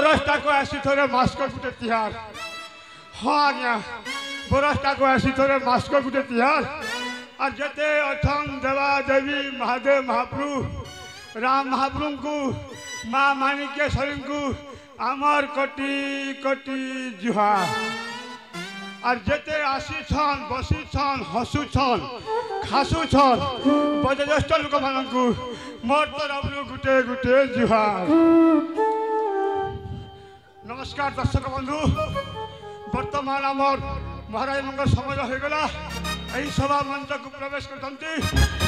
बरसटा को आसी थोड़े मास्क गुटे तिहार हाँ आज्ञा बरसटा को आसी थोड़े मास्क गुटे तिहार और जते अठन देवा देवी महादेव महाप्रभु राम महाप्रभु को माँ माणिकेश्वरी को आमर कोटि कोटि जुहार और जते आसी छन बसी छन हसु छन खासु छन वयोज्येष्ठ लोक मानकु मोर तरफ गुटे गुटे जुहार। नमस्कार दर्शक बंधु वर्तमान आमर महाराज मंगल समय हो गला यही सभा मंच को प्रवेश करते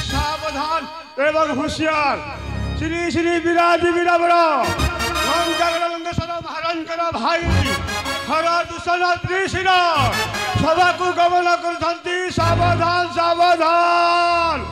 सावधान एवं होशियार श्री श्री विराजी वीरवर महाराज भाई हर दूषण त्रिशिर सभा को गमन करते सावधान सावधान।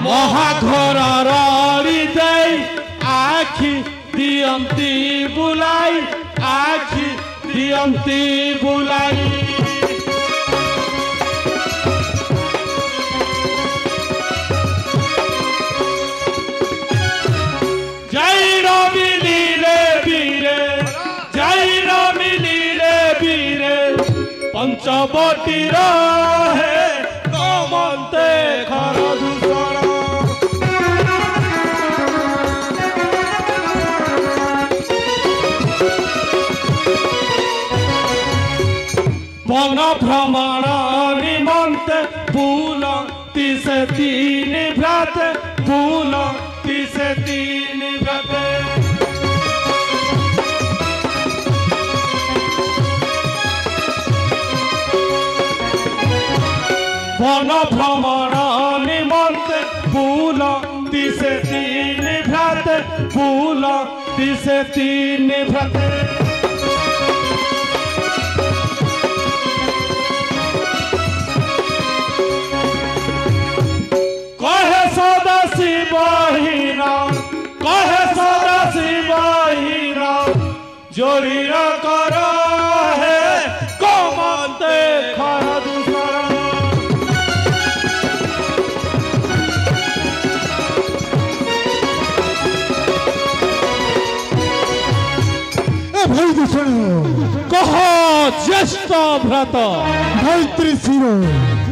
महाघर रड़ी दे आखि दियंती बुलाई आखि दियंती बुलाई पंचवटीर है कमंते खर दूषण वन भ्रमण निमंते बुलती से तीन भ्राते बुलती से तीन भ्राते वन भ्रमण निमंते बुलती से तीन भ्राते बुलती से तीन भ्राते कहे सदा शिव हीरा कहे सदा शिव हीरा जोड़ी कर है कमंते खर दूषण भाई दूषण कह ज्येष्ठ भ्रात भाई त्रिशिर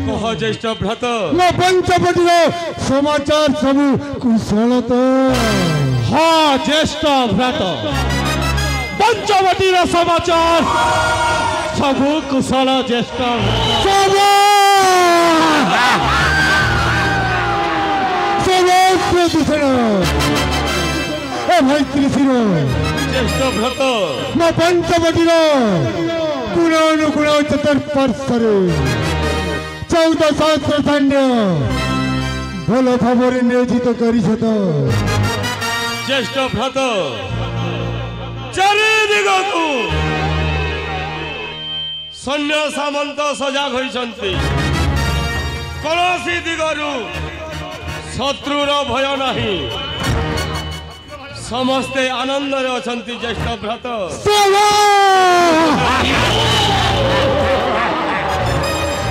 कह ज्येष्ठ भ्रात न पंचवटीर समाचार सब कुशल तो हाँ ज्येष्ठ भ्रात पंचवटीर समाचार सब कुशल ज्येष्ठ दूषण भाई त्रिशिर ज्येष्ठ भ्रात न पंचवटीर गुणानुगुण चतुर्पार्श्वरे 14 सहस्र सैन्य भल भाव नियोजित कर ज्येष्ठ भ्रात चारिदिग को सैन्य सामंत सजाग होइछन्ति कौनसी दिगरु शत्रुर भय नहीं समस्ते आनंद रे अछंती ज्येष्ठ भ्रात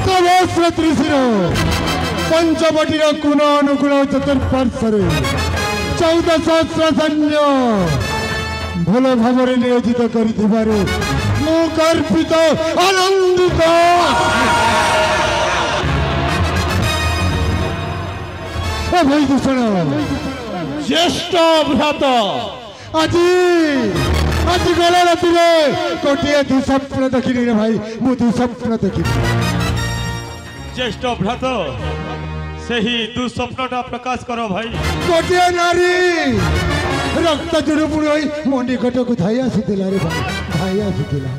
सहस्र त्रिशिर पंचवटीर गुण अनुगुण चतुर्पार्श्वरे 14 सहस्र सैन्य भल भाव नियोजित कर गर्वित आनंदित भाई दूषण ज्येष्ठ भ्रात आज आज गला राति गोटे दुस्वप्न देखनी रे भाई मु दुस्वप्न देखनी ज्येष्ठ भ्रात से ही दुस्वप्नटा प्रकाश करो भाई गोटे नारी रक्त जुड़ुपुड़ मो निकट को धाई आसुला रे भाई धाई आसुला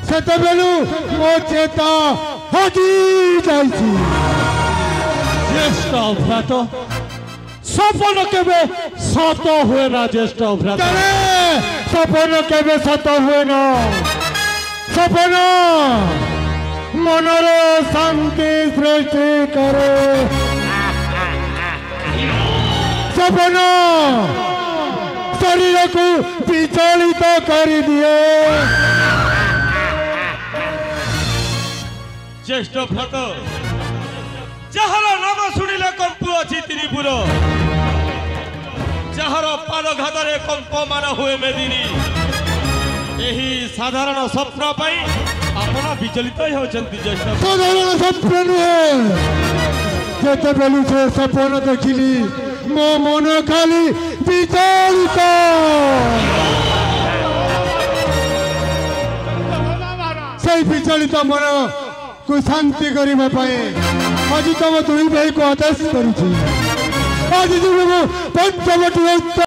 सेतबेलू मो चेता हजी जाइछि ज्येष्ठ भ्रात सपन केबे सत हुए ना ज्येष्ठ भ्रात सपन केबे सत हुए ना सपन मनर शांति सृष्टि करे सपन शरीर को विचलित कर दिए ज्येष्ठ भ्रात जहार नाम शुणिले कंपु अच्छी त्रिपुर जहार पादघात कंपमान हुए मेदिनी यही साधारण स्वप्न आपण विचलित होती ज्येष्ठ साधारण स्वप्न नुहे जेते बेलू से सपन देखिली मो मन खाली विचलित से विचलित मन को शांति करने आज तुम दुई भाई को आदेश करुँच आज पंचवटी